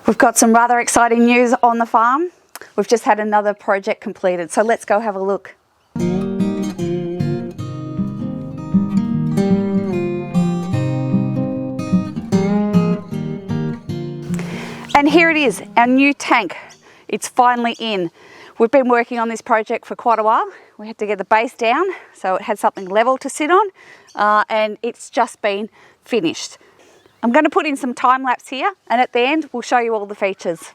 We've got some rather exciting news on the farm. We've just had another project completed, so let's go have a look. And here it is, our new tank. It's finally in. We've been working on this project for quite a while. We had to get the base down so it had something level to sit on, and it's just been finished. I'm going to put in some time lapse here, and at the end we'll show you all the features.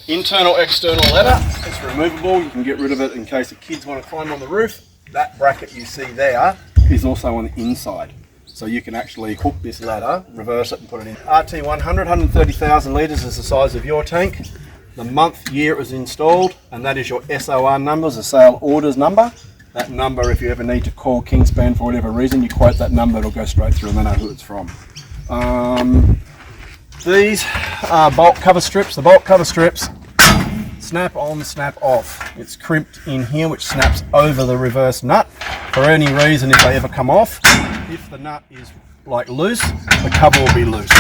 Internal, external ladder. It's removable. You can get rid of it in case the kids want to climb on the roof. That bracket you see there is also on the inside. So you can actually hook this ladder, reverse it and put it in. RT100, 130,000 litres is the size of your tank. The month, year it was installed, and that is your SOR number, the sale orders number. That number, if you ever need to call Kingspan for whatever reason, you quote that number, it'll go straight through and they know who it's from. These are bolt cover strips. The bolt cover strips snap on, snap off. It's crimped in here, which snaps over the reverse nut. For any reason, if they ever come off, if the nut is like loose, the cover will be loose.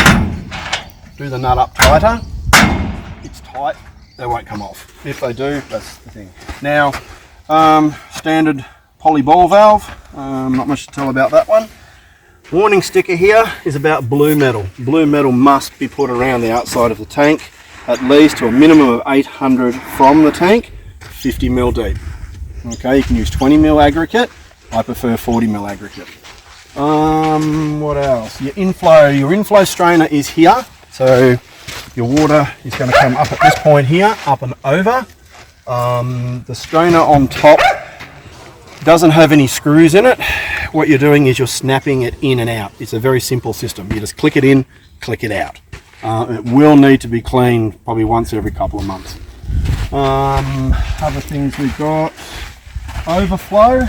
Do the nut up tighter, it's tight, they won't come off. If they do, that's the thing. Now, standard poly ball valve, not much to tell about that one. Warning sticker here is about blue metal. Blue metal must be put around the outside of the tank, at least to a minimum of 800 from the tank, 50 mil deep. Okay, you can use 20 mil aggregate. I prefer 40 mil aggregate. What else? Your inflow strainer is here. So your water is going to come up at this point here, up and over. The strainer on top doesn't have any screws in it. What you're doing is you're snapping it in and out. It's a very simple system. You just click it in, click it out. It will need to be cleaned probably once every couple of months. Other things we've got, overflow.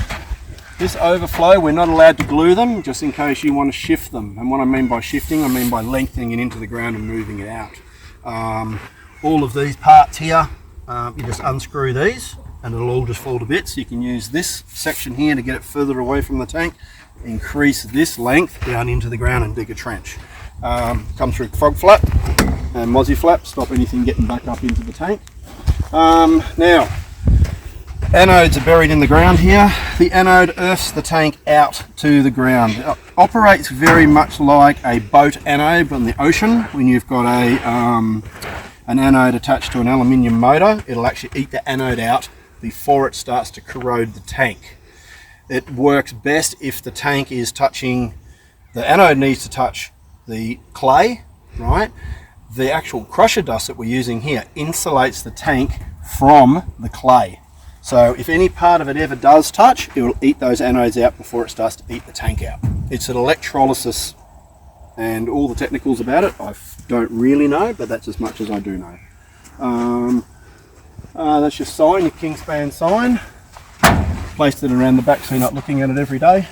This overflow, we're not allowed to glue them, just in case you want to shift them. And what I mean by shifting, I mean by lengthening it into the ground and moving it out. All of these parts here, you just unscrew these and it'll all just fall to bits. You can use this section here to get it further away from the tank, increase this length down into the ground and dig a trench. Come through frog flap and mozzie flap, stop anything getting back up into the tank. Now, anodes are buried in the ground here. The anode earths the tank out to the ground. It operates very much like a boat anode on the ocean. When you've got an anode attached to an aluminium motor, it'll actually eat the anode out before it starts to corrode the tank. It works best if the tank is touching, the anode needs to touch the clay, right? The actual crusher dust that we're using here insulates the tank from the clay. So if any part of it ever does touch, it will eat those anodes out before it starts to eat the tank out. It's an electrolysis, and all the technicals about it I don't really know, but that's as much as I do know. That's your sign, your Kingspan sign. Placed it around the back so you're not looking at it every day.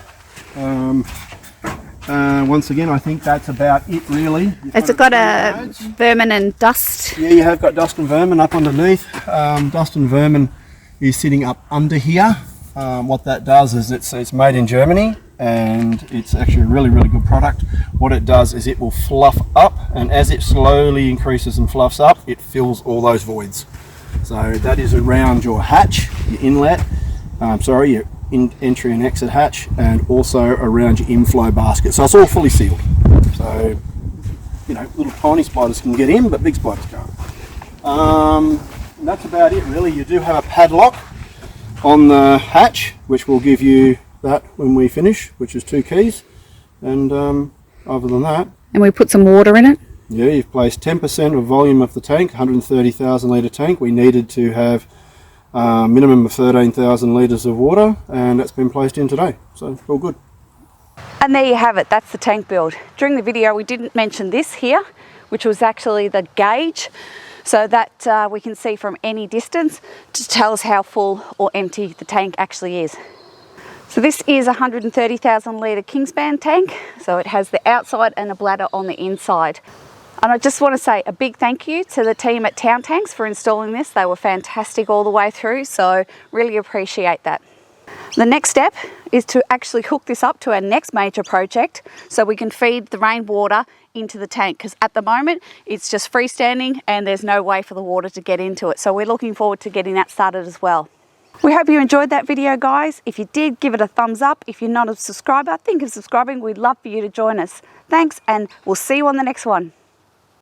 Once again, I think that's about it really. Has it got a vermin and dust? Yeah, you have got dust and vermin up underneath. Dust and vermin is sitting up under here. What that does is it's made in Germany and it's actually a really, really good product. What it does is it will fluff up, and as it slowly increases and fluffs up, it fills all those voids. So that is around your hatch, your inlet, your entry and exit hatch, and also around your inflow basket. So it's all fully sealed. So, you know, little tiny spiders can get in, but big spiders can't. And that's about it really. You do have a padlock on the hatch, which will give you that when we finish, which is 2 keys. And other than that... And we put some water in it? Yeah, you've placed 10% of volume of the tank, 130,000 litre tank. We needed to have a minimum of 13,000 litres of water, and that's been placed in today. So all good. And there you have it, that's the tank build. During the video we didn't mention this here, which was actually the gauge, so that we can see from any distance to tell us how full or empty the tank actually is. So this is a 130,000 litre Kingspan tank, so it has the outside and a bladder on the inside. And I just want to say a big thank you to the team at Town Tanks for installing this. They were fantastic all the way through, so really appreciate that. The next step is to actually hook this up to our next major project so we can feed the rainwater into the tank, because at the moment it's just freestanding and there's no way for the water to get into it. So we're looking forward to getting that started as well. We hope you enjoyed that video, guys. If you did, give it a thumbs up. If you're not a subscriber, think of subscribing. We'd love for you to join us. Thanks, and we'll see you on the next one.